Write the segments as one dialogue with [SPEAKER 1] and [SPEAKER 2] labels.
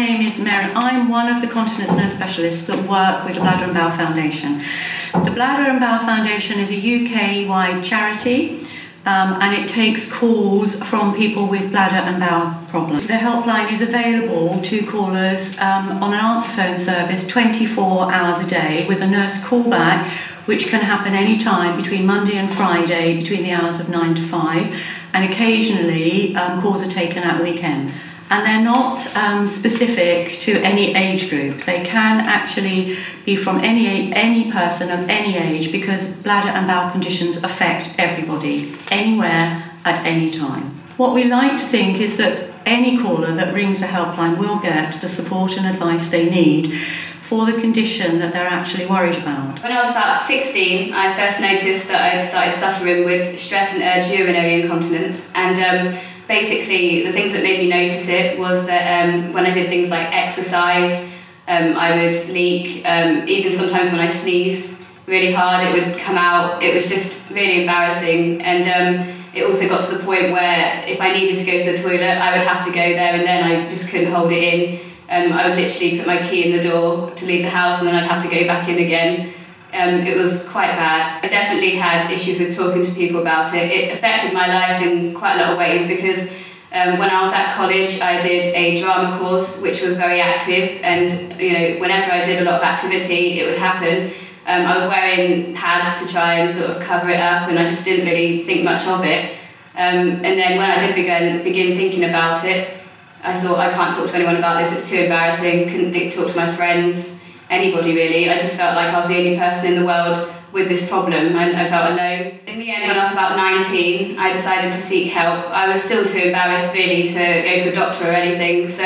[SPEAKER 1] name is Mary. I'm one of the continence nurse specialists that work with the Bladder and Bowel Foundation. The Bladder and Bowel Foundation is a UK-wide charity, and it takes calls from people with bladder and bowel problems. The helpline is available to callers on an answer phone service 24 hours a day with a nurse callback, which can happen any time between Monday and Friday between the hours of 9 to 5, and occasionally calls are taken at weekends. And they're not specific to any age group. They can actually be from any person of any age, because bladder and bowel conditions affect everybody, anywhere, at any time. What we like to think is that any caller that rings a helpline will get the support and advice they need for the condition that they're actually worried about.
[SPEAKER 2] When I was about 16, I first noticed that I started suffering with stress and urge urinary incontinence, and basically the things that made me notice it was that when I did things like exercise, I would leak. Even sometimes when I sneezed really hard, it would come out. It was just really embarrassing, and it also got to the point where if I needed to go to the toilet, I would have to go there, and then I just couldn't hold it in. I would literally put my key in the door to leave the house, and then I'd have to go back in again. It was quite bad. I definitely had issues with talking to people about it. It affected my life in quite a lot of ways, because when I was at college, I did a drama course which was very active, and whenever I did a lot of activity, it would happen. I was wearing pads to try and sort of cover it up, and I just didn't really think much of it. And then when I did begin thinking about it, I thought, I can't talk to anyone about this, it's too embarrassing. Couldn't talk to my friends, anybody really. I just felt like I was the only person in the world with this problem, and I felt alone. In the end, when I was about 19, I decided to seek help. I was still too embarrassed really to go to a doctor or anything, so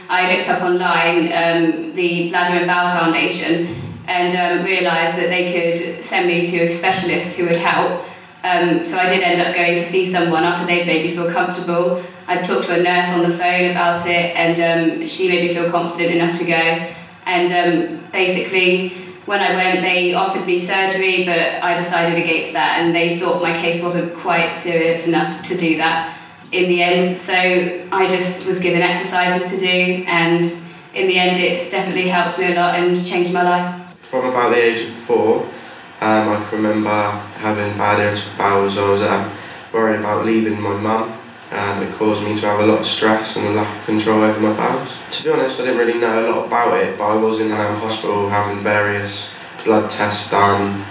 [SPEAKER 2] I looked up online the Bladder and Bowel Foundation, and realised that they could send me to a specialist who would help. So I did end up going to see someone after they'd made me feel comfortable. I talked to a nurse on the phone about it, and she made me feel confident enough to go. And basically, when I went, they offered me surgery, but I decided against that, and they thought my case wasn't quite serious enough to do that in the end. So I just was given exercises to do, and in the end it's definitely helped me a lot and changed my life.
[SPEAKER 3] From about the age of 4, I can remember having bad irritable bowels. I was worried about leaving my mum. It caused me to have a lot of stress and a lack of control over my bowels. To be honest, I didn't really know a lot about it, but I was in hospital having various blood tests done,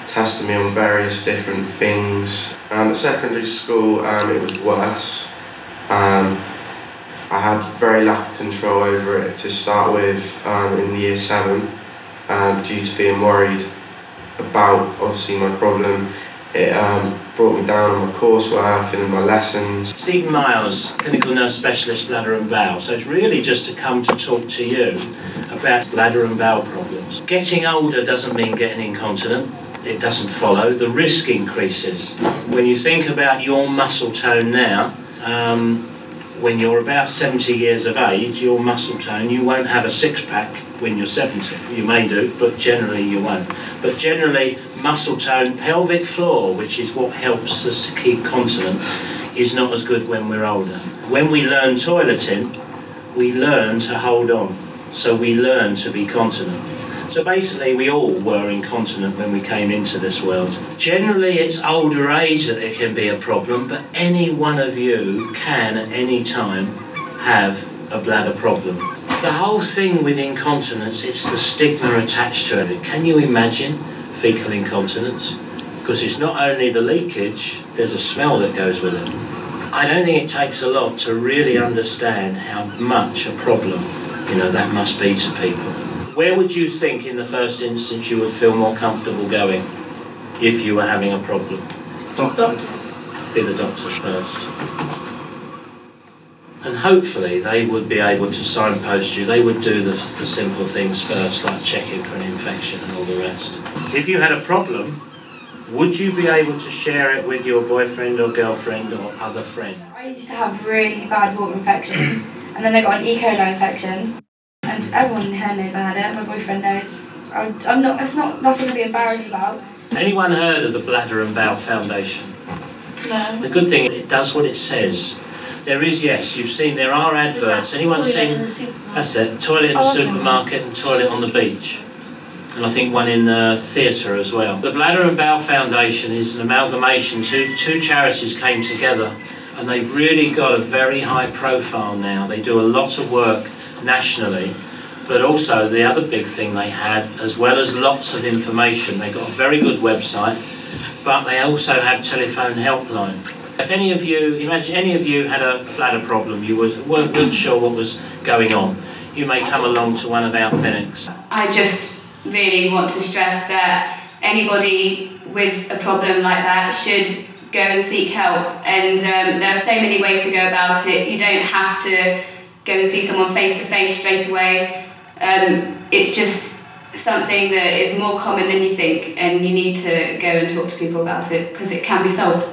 [SPEAKER 3] testing me on various different things. At secondary school, it was worse. I had very lack of control over it to start with in the year 7, due to being worried about obviously my problem. It brought me down on my coursework and in my lessons.
[SPEAKER 4] Stephen Miles, Clinical Nurse Specialist, Bladder and Bowel. So it's really just to come to talk to you about bladder and bowel problems. Getting older doesn't mean getting incontinent. It doesn't follow. The risk increases. When you think about your muscle tone now, when you're about 70 years of age, your muscle tone, you won't have a six-pack when you're 70. You may do, but generally you won't. But generally, muscle tone, pelvic floor, which is what helps us to keep continent, is not as good when we're older. When we learn toileting, we learn to hold on. So we learn to be continent. So basically, we all were incontinent when we came into this world. Generally, it's older age that it can be a problem, but any one of you can, at any time, have a bladder problem. The whole thing with incontinence, it's the stigma attached to it. Can you imagine fecal incontinence? Because it's not only the leakage, there's a smell that goes with it. I don't think it takes a lot to really understand how much a problem, that must be to people. Where would you think in the first instance you would feel more comfortable going if you were having a problem?
[SPEAKER 5] Doctor.
[SPEAKER 4] Be the doctors first. And hopefully they would be able to signpost you. They would do the simple things first, like checking for an infection and all the rest. If you had a problem, would you be able to share it with your boyfriend or girlfriend or other friend?
[SPEAKER 5] I used to have really bad water infections, and then I got an E. coli infection. And everyone here knows I had it, my boyfriend knows. It's nothing to be embarrassed about.
[SPEAKER 4] Anyone heard of the Bladder and Bowel Foundation?
[SPEAKER 5] No.
[SPEAKER 4] The good thing, it does what it says. There is, yes. You've seen, there are adverts. Anyone seen? That's it. Toilet in the supermarket and toilet on the beach. And I think one in the theatre as well. The Bladder and Bowel Foundation is an amalgamation. Two charities came together, and they've really got a very high profile now. They do a lot of work nationally, but also the other big thing they have, as well as lots of information, they've got a very good website, but they also have telephone helpline. If any of you, imagine any of you had a bladder problem, you weren't sure what was going on, you may come along to one of our clinics.
[SPEAKER 2] I just really want to stress that anybody with a problem like that should go and seek help, and there are so many ways to go about it. You don't have to go and see someone face to face straight away. It's just something that is more common than you think, and you need to go and talk to people about it because it can be solved.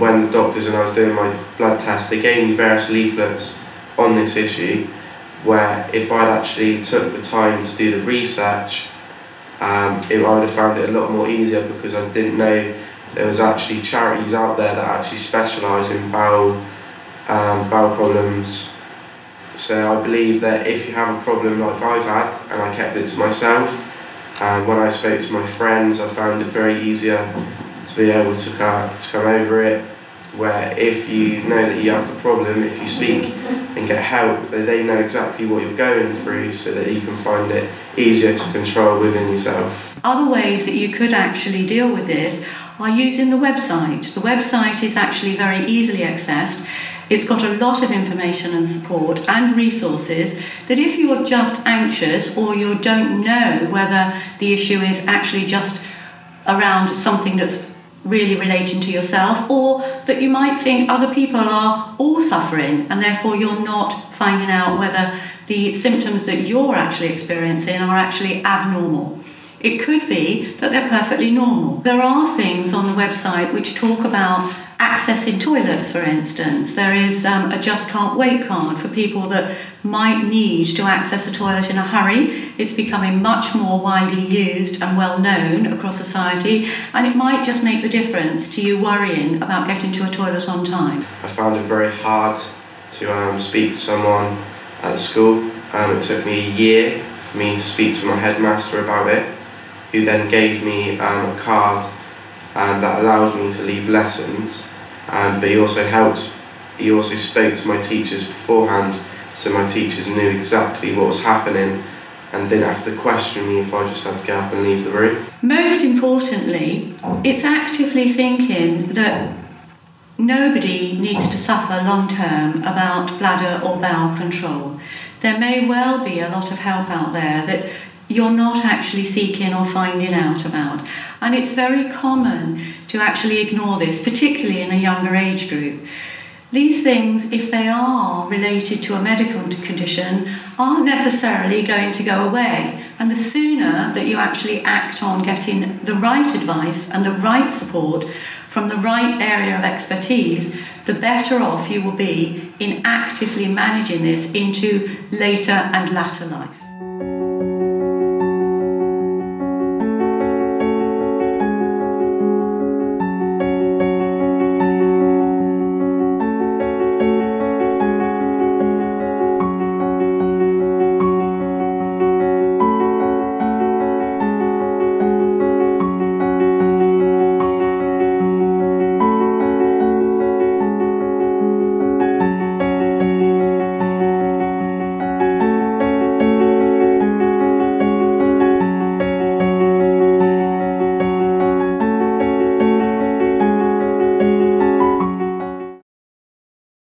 [SPEAKER 3] When the doctors and I was doing my blood test, they gave me various leaflets on this issue, where if I'd actually took the time to do the research, I would have found it a lot more easier, because I didn't know there was actually charities out there that actually specialise in bowel problems. So I believe that if you have a problem like I've had, and I kept it to myself, when I spoke to my friends, I found it very easier to be able to come over it, where if you know that you have the problem, if you speak and get help, they know exactly what you're going through, so that you can find it easier to control within yourself.
[SPEAKER 1] Other ways that you could actually deal with this are using the website. The website is actually very easily accessed. It's got a lot of information and support and resources that if you're just anxious, or you don't know whether the issue is actually just around something that's really relating to yourself, or that you might think other people are all suffering and therefore you're not finding out whether the symptoms that you're actually experiencing are actually abnormal. It could be that they're perfectly normal. There are things on the website which talk about accessing toilets, for instance. There is a Just Can't Wait card for people that might need to access a toilet in a hurry. It's becoming much more widely used and well known across society, and it might just make the difference to you worrying about getting to a toilet on time.
[SPEAKER 3] I found it very hard to speak to someone at school. It took me a year for me to speak to my headmaster about it, who then gave me a card that allowed me to leave lessons, but he also spoke to my teachers beforehand, so my teachers knew exactly what was happening and didn't have to question me if I just had to get up and leave the room.
[SPEAKER 1] Most importantly, it's actively thinking that nobody needs to suffer long term about bladder or bowel control. There may well be a lot of help out there that you're not actually seeking or finding out about. And it's very common to actually ignore this, particularly in a younger age group. These things, if they are related to a medical condition, aren't necessarily going to go away. And the sooner that you actually act on getting the right advice and the right support from the right area of expertise, the better off you will be in actively managing this into later and latter life.